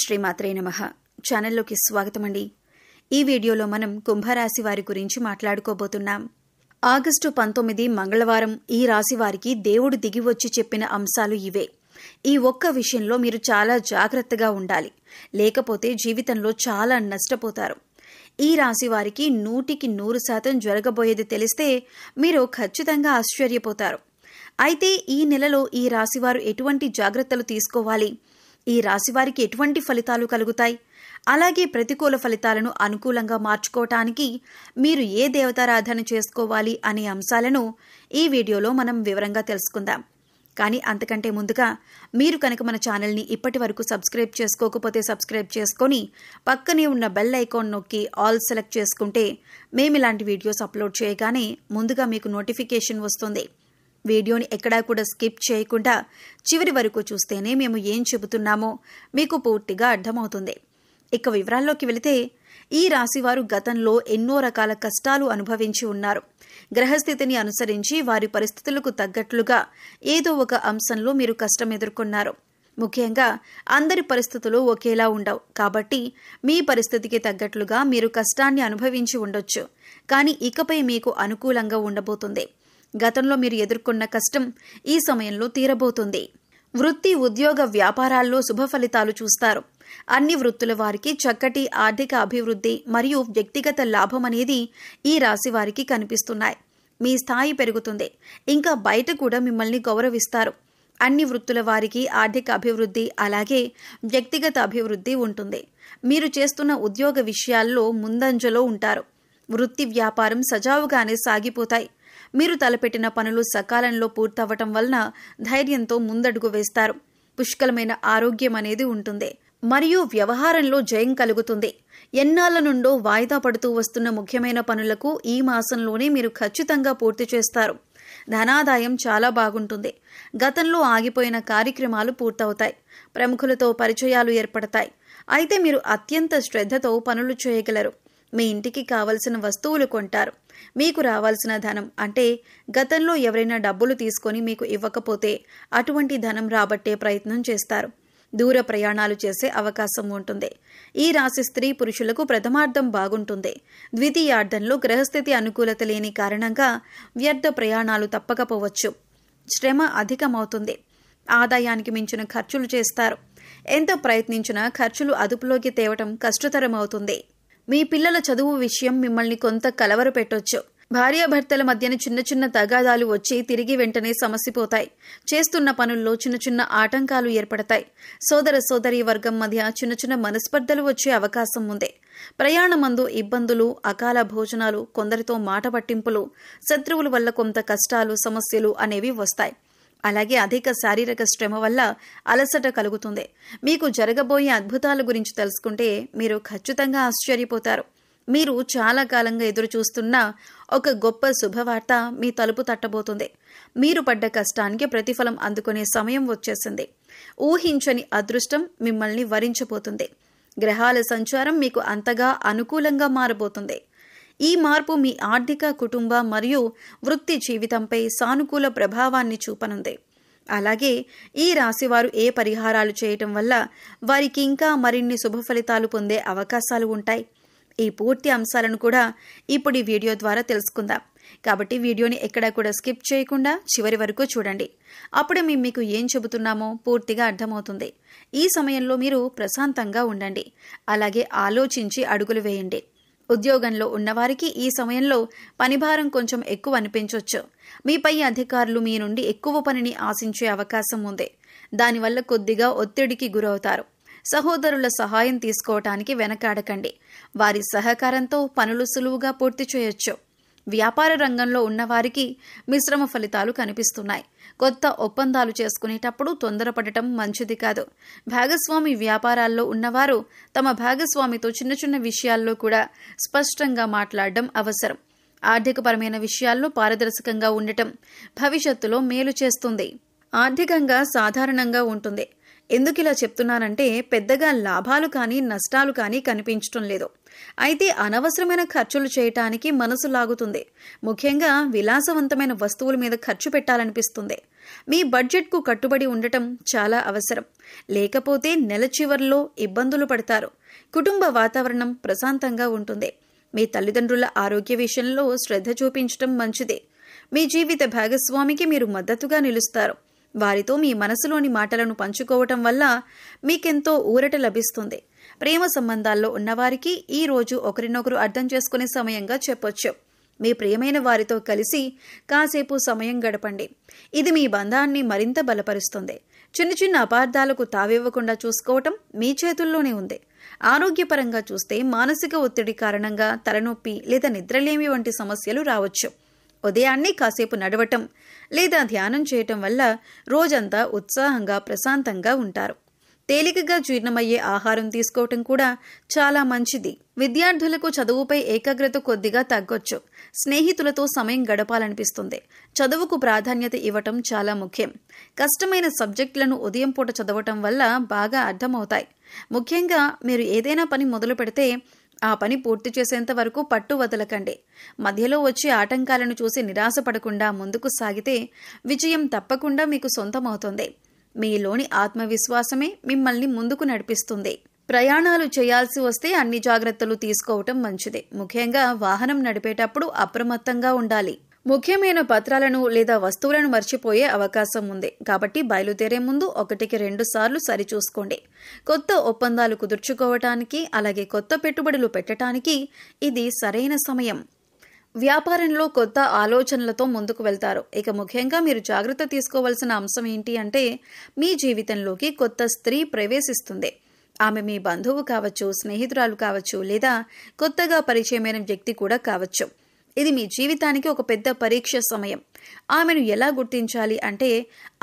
శ్రీమాత్రే నమః. ఛానల్లోకి స్వాగతమండి. ఈ వీడియోలో మనం కుంభరాశి వారి గురించి మాట్లాడుకోబోతున్నాం. ఆగస్టు 19 మంగళవారం ఈ రాశి వారికి దేవుడు దిగివచ్చి చెప్పిన అంశాలు ఇవే. ఈ ఒక్క విషయంలో మీరు చాలా జాగ్రత్తగా ఉండాలి, లేకపోతే జీవితంలో చాలా నష్టపోతారు. ఈ రాశి వారికి 100% జరగబోయేది తెలిస్తే మీరు ఖచ్చితంగా ఆశ్చర్యపోతారు. అయితే ఈ నెలలో ఈ రాశివారు ఎటువంటి జాగ్రత్తలు తీసుకోవాలి, ఈ రాశివారికి ఎటువంటి ఫలితాలు కలుగుతాయి, అలాగే ప్రతికూల ఫలితాలను అనుకూలంగా మార్చుకోవటానికి మీరు ఏ దేవతారాధన చేసుకోవాలి అనే అంశాలను ఈ వీడియోలో మనం వివరంగా తెలుసుకుందాం. కానీ అంతకంటే ముందుగా మీరు కనుక మన ఛానల్ని ఇప్పటి వరకు సబ్స్క్రైబ్ చేసుకోకపోతే సబ్స్క్రైబ్ చేసుకొని పక్కనే ఉన్న బెల్ ఐకాన్ నొక్కి ఆల్ సెలెక్ట్ చేసుకుంటే మేము ఇలాంటి వీడియోస్ అప్లోడ్ చేయగానే ముందుగా మీకు నోటిఫికేషన్ వస్తుంది. వీడియోని ఎక్కడా కూడా స్కిప్ చేయకుండా చివరి వరకు చూస్తేనే మేము ఏం చెబుతున్నామో మీకు పూర్తిగా అర్థమవుతుంది. ఇక వివరాల్లోకి వెళితే, ఈ రాశివారు గతంలో ఎన్నో రకాల కష్టాలు అనుభవించి ఉన్నారు. గ్రహస్థితిని అనుసరించి వారి పరిస్థితులకు తగ్గట్లుగా ఏదో ఒక అంశంలో మీరు కష్టం ఎదుర్కొన్నారు. ముఖ్యంగా అందరి పరిస్థితులు ఒకేలా ఉండవు కాబట్టి మీ పరిస్థితికి తగ్గట్లుగా మీరు కష్టాన్ని అనుభవించి ఉండొచ్చు. కానీ ఇకపై మీకు అనుకూలంగా ఉండబోతుంది. గతంలో మీరు ఎదుర్కొన్న కష్టం ఈ సమయంలో తీరబోతుంది. వృత్తి, ఉద్యోగ, వ్యాపారాల్లో శుభ ఫలితాలు చూస్తారు. అన్ని వృత్తుల వారికి చక్కటి ఆర్థిక అభివృద్ధి మరియు వ్యక్తిగత లాభం అనేది ఈ రాశి వారికి కనిపిస్తున్నాయి. మీ స్థాయి పెరుగుతుంది. ఇంకా బయట కూడా మిమ్మల్ని గౌరవిస్తారు. అన్ని వృత్తుల వారికి ఆర్థిక అభివృద్ధి అలాగే వ్యక్తిగత అభివృద్ధి ఉంటుంది. మీరు చేస్తున్న ఉద్యోగ విషయాల్లో ముందంజలో ఉంటారు. వృత్తి, వ్యాపారం సజావుగానే సాగిపోతాయి. మీరు తలపెట్టిన పనులు సకాలంలో పూర్తవటం వలన ధైర్యంతో ముందడుగు వేస్తారు. పుష్కలమైన ఆరోగ్యం అనేది ఉంటుంది మరియు వ్యవహారంలో జయం కలుగుతుంది. ఎన్నాళ్ల నుండో వాయిదా పడుతూ వస్తున్న ముఖ్యమైన పనులకు ఈ మాసంలోనే మీరు ఖచ్చితంగా పూర్తి చేస్తారు. ధనాదాయం చాలా బాగుంటుంది. గతంలో ఆగిపోయిన కార్యక్రమాలు పూర్తవుతాయి. ప్రముఖులతో పరిచయాలు ఏర్పడతాయి. అయితే మీరు అత్యంత శ్రద్ధతో పనులు చేయగలరు. మీ ఇంటికి కావలసిన వస్తువులు కొంటారు. మీకు రావాల్సిన ధనం అంటే గతంలో ఎవరైనా డబ్బులు తీసుకొని మీకు ఇవ్వకపోతే అటువంటి ధనం రాబట్టే ప్రయత్నం చేస్తారు. దూర ప్రయాణాలు చేసే అవకాశం ఉంటుంది. ఈ రాశి స్త్రీ పురుషులకు ప్రథమార్థం బాగుంటుంది. ద్వితీయార్థంలో గ్రహస్థితి అనుకూలత లేని కారణంగా వ్యర్థ ప్రయాణాలు తప్పకపోవచ్చు. శ్రమ అధికమవుతుంది. ఆదాయానికి మించిన ఖర్చులు చేస్తారు. ఎంత ప్రయత్నించినా ఖర్చులు అదుపులోకి తేవటం కష్టతరమవుతుంది. మీ పిల్లల చదువు విషయం మిమ్మల్ని కొంత కలవర పెట్టొచ్చు. భార్యాభర్తల మధ్యన చిన్న చిన్న తగాదాలు వచ్చి తిరిగి వెంటనే సమసిపోతాయి. చేస్తున్న పనుల్లో చిన్న చిన్న ఆటంకాలు ఏర్పడతాయి. సోదర సోదరీ వర్గం మధ్య చిన్న చిన్న మనస్పర్ధలు వచ్చే అవకాశం ఉంది. ప్రయాణమందు ఇబ్బందులు, అకాల భోజనాలు, కొందరితో మాట పట్టింపులు, శత్రువుల వల్ల కొంత కష్టాలు, సమస్యలు అనేవి వస్తాయి. అలాగే అధిక శారీరక శ్రమ వల్ల అలసట కలుగుతుంది. మీకు జరగబోయే అద్భుతాల గురించి తెలుసుకుంటే మీరు ఖచ్చితంగా ఆశ్చర్యపోతారు. మీరు చాలా కాలంగా ఎదురు చూస్తున్న ఒక గొప్ప శుభవార్త మీ తలుపు తట్టబోతుంది. మీరు పడ్డ కష్టానికి ప్రతిఫలం అందుకునే సమయం వచ్చేసింది. ఊహించని అదృష్టం మిమ్మల్ని వరించబోతుంది. గ్రహాల సంచారం మీకు అంతగా అనుకూలంగా మారబోతుంది. ఈ మార్పు మీ ఆర్థిక, కుటుంబ మరియు వృత్తి జీవితంపై సానుకూల ప్రభావాన్ని చూపనుంది. అలాగే ఈ రాశివారు ఏ పరిహారాలు చేయటం వల్ల వారికి ఇంకా మరిన్ని శుభ ఫలితాలు పొందే అవకాశాలు ఉంటాయి. ఈ పూర్తి అంశాలను కూడా ఇప్పుడు ఈ వీడియో ద్వారా తెలుసుకుందాం. కాబట్టి వీడియోని ఎక్కడా కూడా స్కిప్ చేయకుండా చివరి వరకు చూడండి. అప్పుడే మేము మీకు ఏం చెబుతున్నామో పూర్తిగా అర్థమవుతుంది. ఈ సమయంలో మీరు ప్రశాంతంగా ఉండండి. అలాగే ఆలోచించి అడుగులు వేయండి. ఉద్యోగంలో ఉన్నవారికి ఈ సమయంలో పనిభారం కొంచెం ఎక్కువ అనిపించవచ్చు. మీపై అధికారులు మీ నుండి ఎక్కువ పనిని ఆశించే అవకాశం ఉంది. దానివల్ల కొద్దిగా ఒత్తిడికి గురవుతారు. సహోదరుల సహాయం తీసుకోవటానికి వెనకాడకండి. వారి సహకారంతో పనులు సులువుగా పూర్తి చేయొచ్చు. వ్యాపార రంగంలో ఉన్నవారికి మిశ్రమ ఫలితాలు కనిపిస్తున్నాయి. కొత్త ఒప్పందాలు చేసుకునేటప్పుడు తొందరపడటం మంచిది కాదు. భాగస్వామి వ్యాపారాల్లో ఉన్నవారు తమ భాగస్వామితో చిన్న చిన్న విషయాల్లో కూడా స్పష్టంగా మాట్లాడడం అవసరం. ఆర్థికపరమైన విషయాల్లో పారదర్శకంగా ఉండటం భవిష్యత్తులో మేలు చేస్తుంది. ఆర్థికంగా సాధారణంగా ఉంటుంది. ఎందుకు ఇలా చెప్తున్నానంటే పెద్దగా లాభాలు కానీ నష్టాలు కానీ కనిపించటం లేదు. అయితే అనవసరమైన ఖర్చులు చేయటానికి మనసు లాగుతుంది. ముఖ్యంగా విలాసవంతమైన వస్తువుల మీద ఖర్చు పెట్టాలనిపిస్తుంది. మీ బడ్జెట్కు కట్టుబడి ఉండటం చాలా అవసరం. లేకపోతే నెల చివర్లో ఇబ్బందులు పడతారు. కుటుంబ వాతావరణం ప్రశాంతంగా ఉంటుంది. మీ తల్లిదండ్రుల ఆరోగ్య విషయంలో శ్రద్ధ చూపించటం మంచిదే. మీ జీవిత భాగస్వామికి మీరు మద్దతుగా నిలుస్తారు. వారితో మీ మనసులోని మాటలను పంచుకోవటం వల్ల మీకెంతో ఊరట లభిస్తుంది. ప్రేమ సంబంధాల్లో ఉన్నవారికి ఈ రోజు ఒకరినొకరు అర్థం చేసుకునే సమయంగా చెప్పొచ్చు. మీ ప్రియమైన వారితో కలిసి కాసేపు సమయం గడపండి. ఇది మీ బంధాన్ని మరింత బలపరుస్తుంది. చిన్న చిన్న అపార్థాలకు తావివ్వకుండా చూసుకోవటం మీ చేతుల్లోనే ఉంది. ఆరోగ్యపరంగా చూస్తే మానసిక ఒత్తిడి కారణంగా తలనొప్పి లేదా నిద్రలేమి వంటి సమస్యలు రావచ్చు. ఉదయాన్నే కాసేపు నడవటం లేదా ధ్యానం చేయటం వల్ల రోజంతా ఉత్సాహంగా ప్రశాంతంగా ఉంటారు. తేలికగా జీర్ణమయ్యే ఆహారం తీసుకోవటం కూడా చాలా మంచిది. విద్యార్థులకు చదువుపై ఏకాగ్రత కొద్దిగా తగ్గొచ్చు. స్నేహితులతో సమయం గడపాలనిపిస్తుంది. చదువుకు ప్రాధాన్యత ఇవ్వటం చాలా ముఖ్యం. కష్టమైన సబ్జెక్టులను ఉదయం పూట చదవటం వల్ల బాగా అర్థమవుతాయి. ముఖ్యంగా మీరు ఏదైనా పని మొదలు పెడితే ఆ పని పూర్తి చేసేంత వరకు పట్టు వదలకండి. మధ్యలో వచ్చే ఆటంకాలను చూసి నిరాశపడకుండా ముందుకు సాగితే విజయం తప్పకుండా మీకు సొంతమవుతుంది. మీలోని ఆత్మవిశ్వాసమే మిమ్మల్ని ముందుకు నడిపిస్తుంది. ప్రయాణాలు చేయాల్సి వస్తే అన్ని జాగ్రత్తలు తీసుకోవటం మంచిదే. ముఖ్యంగా వాహనం నడిపేటప్పుడు అప్రమత్తంగా ఉండాలి. ముఖ్యమైన పత్రాలను లేదా వస్తువులను మర్చిపోయే అవకాశం ఉంది. కాబట్టి బయలుదేరే ముందు 1-2 సార్లు సరిచూసుకోండి. కొత్త ఒప్పందాలు కుదుర్చుకోవటానికి, అలాగే కొత్త పెట్టుబడులు పెట్టడానికి ఇది సరైన సమయం. వ్యాపారంలో కొత్త ఆలోచనలతో ముందుకు వెళ్తారు. ఇక ముఖ్యంగా మీరు జాగ్రత్త తీసుకోవాల్సిన అంశం ఏంటి అంటే, మీ జీవితంలోకి కొత్త స్త్రీ ప్రవేశిస్తుంది. ఆమె మీ బంధువు కావచ్చు, స్నేహితురాలు కావచ్చు, లేదా కొత్తగా పరిచయమైన వ్యక్తి కూడా కావచ్చు. ఇది మీ జీవితానికి ఒక పెద్ద పరీక్ష సమయం. ఆమెను ఎలా గుర్తించాలి అంటే,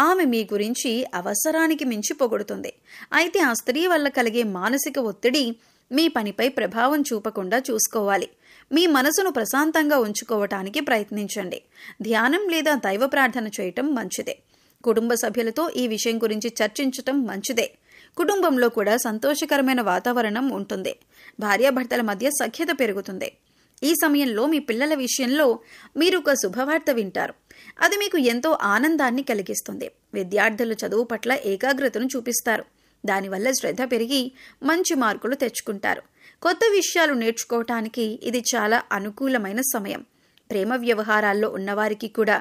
ఆమె మీ గురించి అవసరానికి మించి పొగుడుతుంది. అయితే ఆ స్త్రీ వల్ల కలిగే మానసిక ఒత్తిడి మీ పనిపై ప్రభావం చూపకుండా చూసుకోవాలి. మీ మనసును ప్రశాంతంగా ఉంచుకోవటానికి ప్రయత్నించండి. ధ్యానం లేదా దైవ ప్రార్థన చేయటం మంచిదే. కుటుంబ సభ్యులతో ఈ విషయం గురించి చర్చించటం మంచిదే. కుటుంబంలో కూడా సంతోషకరమైన వాతావరణం ఉంటుంది. భార్యాభర్తల మధ్య సఖ్యత పెరుగుతుంది. ఈ సమయంలో మీ పిల్లల విషయంలో మీరు ఒక శుభవార్త వింటారు. అది మీకు ఎంతో ఆనందాన్ని కలిగిస్తుంది. విద్యార్థులు చదువు పట్ల ఏకాగ్రతను చూపిస్తారు. దానివల్ల శ్రద్ధ పెరిగి మంచి మార్కులు తెచ్చుకుంటారు. కొత్త విషయాలు నేర్చుకోవటానికి ఇది చాలా అనుకూలమైన సమయం. ప్రేమ వ్యవహారాల్లో ఉన్నవారికి కూడా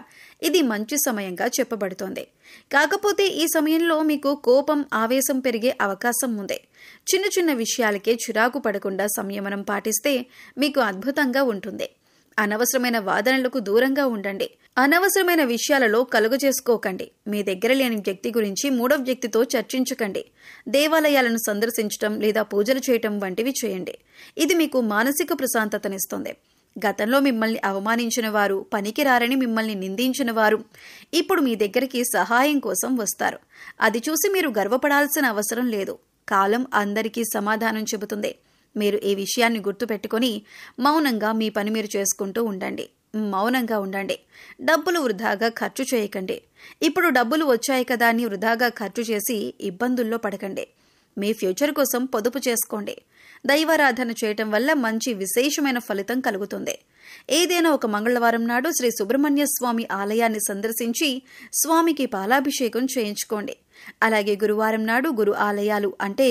ఇది మంచి సమయంగా చెప్పబడుతోంది. కాకపోతే ఈ సమయంలో మీకు కోపం, ఆవేశం పెరిగే అవకాశం ఉంది. చిన్న చిన్న విషయాలకే చిరాకు పడకుండా సంయమనం పాటిస్తే మీకు అద్భుతంగా ఉంటుంది. అనవసరమైన వాదనలకు దూరంగా ఉండండి. అనవసరమైన విషయాలలో కలుగజేసుకోకండి. మీ దగ్గర లేని వ్యక్తి గురించి 3వ వ్యక్తితో చర్చించకండి. దేవాలయాలను సందర్శించటం లేదా పూజలు చేయటం వంటివి చేయండి. ఇది మీకు మానసిక ప్రశాంతతనిస్తుంది. గతంలో మిమ్మల్ని అవమానించిన వారు, పనికిరారని మిమ్మల్ని నిందించిన వారు ఇప్పుడు మీ దగ్గరికి సహాయం కోసం వస్తారు. అది చూసి మీరు గర్వపడాల్సిన అవసరం లేదు. కాలం అందరికీ సమాధానం చెబుతుంది. మీరు ఈ విషయాన్ని గుర్తుపెట్టుకుని మౌనంగా మీ పని మీరు చేసుకుంటూ ఉండండి. మౌనంగా ఉండండి. డబ్బులు వృధాగా ఖర్చు చేయకండి. ఇప్పుడు డబ్బులు వచ్చాయి కదా అని వృధాగా ఖర్చు చేసి ఇబ్బందుల్లో పడకండి. మీ ఫ్యూచర్ కోసం పొదుపు చేసుకోండి. దైవారాధన చేయటం వల్ల మంచి విశేషమైన ఫలితం కలుగుతుంది. ఏదైనా ఒక మంగళవారం నాడు శ్రీ సుబ్రహ్మణ్య స్వామి ఆలయాన్ని సందర్శించి స్వామికి పాలాభిషేకం చేయించుకోండి. అలాగే గురువారం నాడు గురు ఆలయాలు అంటే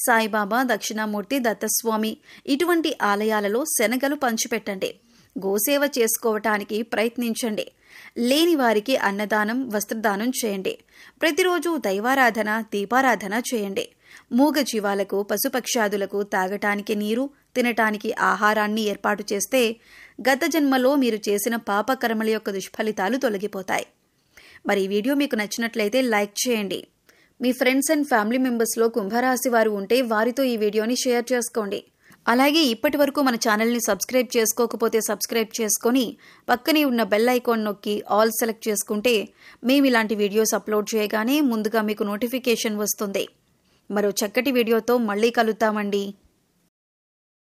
సాయిబాబా, దక్షిణామూర్తి, దత్తస్వామి ఇటువంటి ఆలయాలలో శనగలు పంచిపెట్టండి. గోసేవ చేసుకోవటానికి ప్రయత్నించండి. లేని వారికి అన్నదానం, వస్త్రదానం చేయండి. ప్రతిరోజు దైవారాధన, దీపారాధన చేయండి. మూగ జీవాలకు, పశుపక్షాదులకు తాగటానికి నీరు, తినటానికి ఆహారాన్ని ఏర్పాటు చేస్తే గత జన్మలో మీరు చేసిన పాపకర్మల యొక్క దుష్ఫలితాలు తొలగిపోతాయి. మరి ఈ వీడియో మీకు నచ్చినట్లయితే లైక్ చేయండి. మీ ఫ్రెండ్స్ అండ్ ఫ్యామిలీ మెంబర్స్లో కుంభరాశి వారు ఉంటే వారితో ఈ వీడియోని షేర్ చేసుకోండి. అలాగే ఇప్పటి వరకు మన ఛానల్ని సబ్స్క్రైబ్ చేసుకోకపోతే సబ్స్క్రైబ్ చేసుకొని పక్కనే ఉన్న బెల్ ఐకాన్ నొక్కి ఆల్ సెలెక్ట్ చేసుకుంటే మేము ఇలాంటి వీడియోస్ అప్లోడ్ చేయగానే ముందుగా మీకు నోటిఫికేషన్ వస్తుంది. మరో చక్కటి వీడియోతో మళ్ళీ కలుద్దామండి.